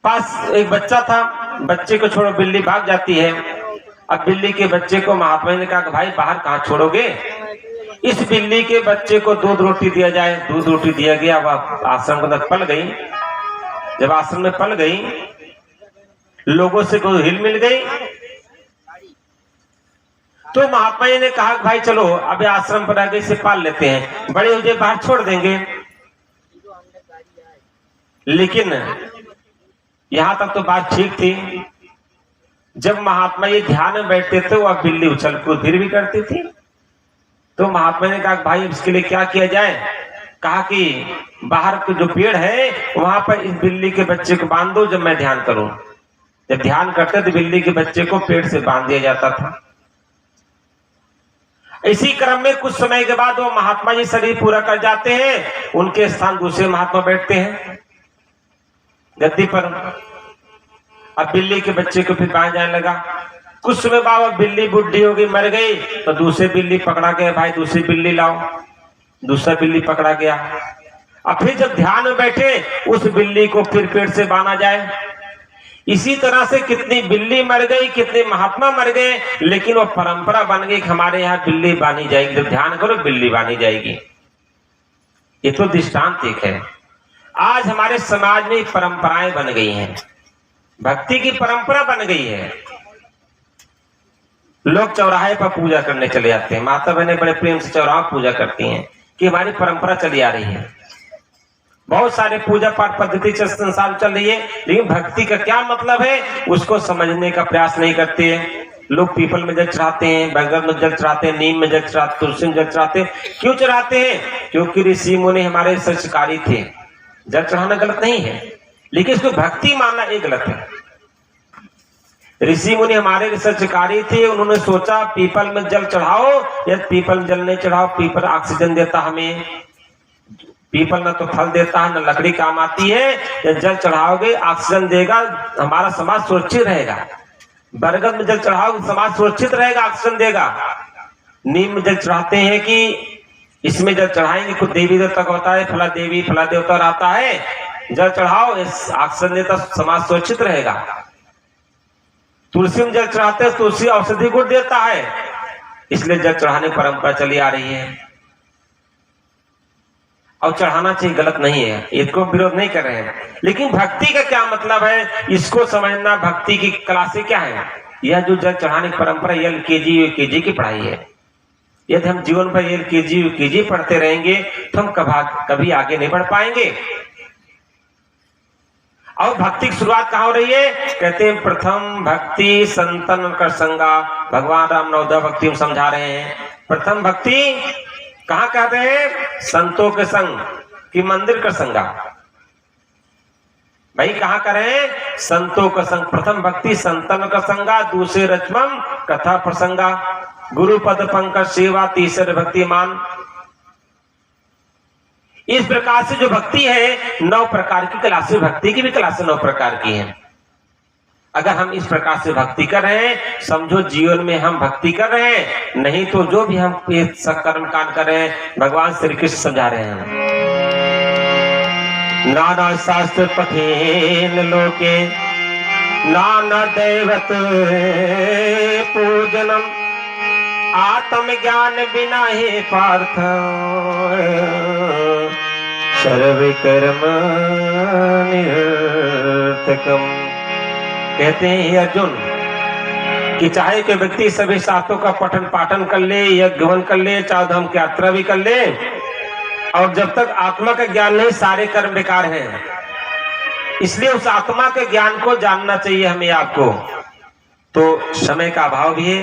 पास एक बच्चा था, बच्चे को छोड़ो, बिल्ली भाग जाती है। अब बिल्ली के बच्चे को महात्मा ने कहा कि भाई बाहर कहाँ छोड़ोगे, इस बिल्ली के बच्चे को दूध रोटी दिया जाए। दूध रोटी दिया गया, वह आश्रम के अंदर पल गई। जब आश्रम में पल गई, लोगों से कोई हिल मिल गई, तो महात्मा जी ने कहा भाई चलो अब आश्रम पर आगे से पाल लेते हैं, बड़े हो जाए बाहर छोड़ देंगे। लेकिन यहां तक तो बात ठीक थी। जब महात्मा जी ध्यान में बैठते थे वह बिल्ली उछल कूद फिर भी करती थी। तो महात्मा ने कहा भाई इसके लिए क्या किया जाए। कहा कि बाहर के जो पेड़ है वहां पर इस बिल्ली के बच्चे को बांध दो, जब मैं ध्यान करूं। जब ध्यान करते तो बिल्ली के बच्चे को पेड़ से बांध दिया जाता था। इसी क्रम में कुछ समय के बाद वो महात्मा जी शरीर पूरा कर जाते हैं, उनके स्थान दूसरे महात्मा बैठते हैं गद्दी पर। अब बिल्ली के बच्चे को फिर बांध जाने लगा। कुछ समय बाद बिल्ली बुढ़ी हो गई, मर गई, तो दूसरी बिल्ली पकड़ा गया, भाई दूसरी बिल्ली लाओ। दूसरा बिल्ली पकड़ा गया। अब फिर जब ध्यान में बैठे उस बिल्ली को फिर पेड़ से बांधा जाए। इसी तरह से कितनी बिल्ली मर गई, कितने महात्मा मर गए, लेकिन वो परंपरा बन गई कि हमारे यहाँ बिल्ली बांधी जाएगी, जब ध्यान करो बिल्ली बांधी जाएगी। ये तो दृष्टांत एक है। आज हमारे समाज में परंपराएं बन गई हैं, भक्ति की परंपरा बन गई है। लोग चौराहे पर पूजा करने चले जाते हैं, माता बहनें बड़े प्रेम से चौराहा पूजा करती हैं कि हमारी परंपरा चली आ रही है। बहुत सारे पूजा पाठ पद्धति संसार चल रही है, लेकिन भक्ति का क्या मतलब है उसको समझने का प्रयास नहीं करते हैं। लोग पीपल में जल चढ़ाते हैं, बैगन में जल चढ़ाते हैं, नीम में जल चढ़ाते, तुलसी में जल चढ़ाते हैं। क्यों चढ़ाते हैं? क्योंकि ऋषि मुनि हमारे संस्कारी थे। जल चढ़ाना गलत नहीं है, लेकिन इसको भक्ति मानना एक गलत है। ऋषि मुनि हमारे रिसर्चकारी थे, उन्होंने सोचा पीपल में जल चढ़ाओ, या पीपल में जल नहीं चढ़ाओ। पीपल ऑक्सीजन देता हमें, पीपल ना तो फल देता है, न लकड़ी काम आती है। या जल चढ़ाओगे ऑक्सीजन देगा, हमारा समाज सुरक्षित रहेगा। बरगद में जल चढ़ाओगे समाज सुरक्षित रहेगा, ऑक्सीजन देगा। नीम में जल चढ़ाते हैं कि इसमें जल चढ़ाएंगे कुछ देवी देवता का होता है, फला देवी फला देवता आता है, जल चढ़ाओ, इस ऑक्सीजन देता, समाज सुरक्षित रहेगा। तुलसी में जल चढ़ाते हैं, तुलसी औषधि गुण देता है, इसलिए जल चढ़ाने की परंपरा चली आ रही है। और चढ़ाना चाहिए, गलत नहीं है, इसको विरोध नहीं कर रहे हैं। लेकिन भक्ति का क्या मतलब है इसको समझना। भक्ति की क्लासें क्या है? यह जो जल चढ़ाने की परंपरा LKG UKG की पढ़ाई है। यदि हम जीवन भर LKG UKG पढ़ते रहेंगे तो हम कभी आगे नहीं बढ़ पाएंगे। और भक्ति की शुरुआत कहाँ हो रही है? कहते हैं प्रथम भक्ति संतन कर संगा। भगवान राम नवोदय भक्ति में समझा रहे हैं। प्रथम भक्ति कहाँ कहते हैं? संतों के संग कि मंदिर का संगा। भाई कहाँ करें? संतों का संग। प्रथम भक्ति संतन का संगा, दूसरे रचमम कथा प्रसंगा, गुरु पद पंकज सेवा, तीसरे भक्ति मान। इस प्रकार से जो भक्ति है 9 प्रकार की क्लासें, भक्ति की भी क्लासें 9 प्रकार की हैं। अगर हम इस प्रकार से भक्ति कर रहे हैं, समझो जीवन में हम भक्ति कर रहे हैं। नहीं तो जो भी हम कर्म कांड कर रहे हैं, भगवान श्री कृष्ण समझा रहे हैं। नाना शास्त्र पठेन लोके नाना दैवत पूजनम, आत्म ज्ञान बिना ही पार्थ सर्व कर्म निरर्थकम। कहते हैं अर्जुन कि चाहे कोई व्यक्ति सभी शास्त्रों का पठन पाठन कर ले, यज्ञ हवन कर ले, चाहे धाम की यात्रा भी कर ले, और जब तक आत्मा का ज्ञान नहीं सारे कर्म बेकार हैं। इसलिए उस आत्मा के ज्ञान को जानना चाहिए हमें आपको। तो समय का अभाव भी है।